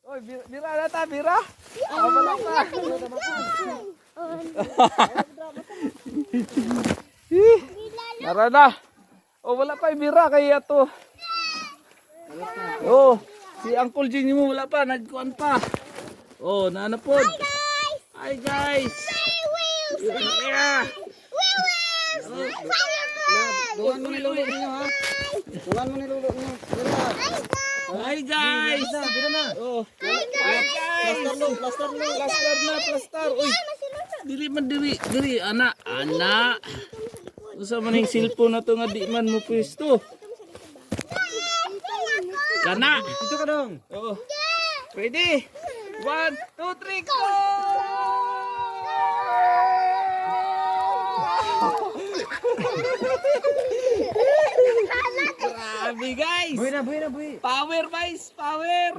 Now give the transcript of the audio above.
Oy, bira na ta, bira. Wala pa. Tara na. Oh, wala pa bira kaya to. Oh, si Uncle Jing mo wala pa, nagkuan pa. Oh, nanapod. Hi guys. Yeah. Dungan mo nilulo niyo ha. Dungan mo nilulo niyo. Hi guys. Bira na. Oh. Hi guys. Plaster lo. Plaster. Uy. Dili man diri anak. Usa man ning cellphone na to nga di man mo pwesto. Kana. Dito ka dong. Oh. Ready? 1, 2, 3, go! Grabe guys! Buhay na, buhay. Power guys! Power!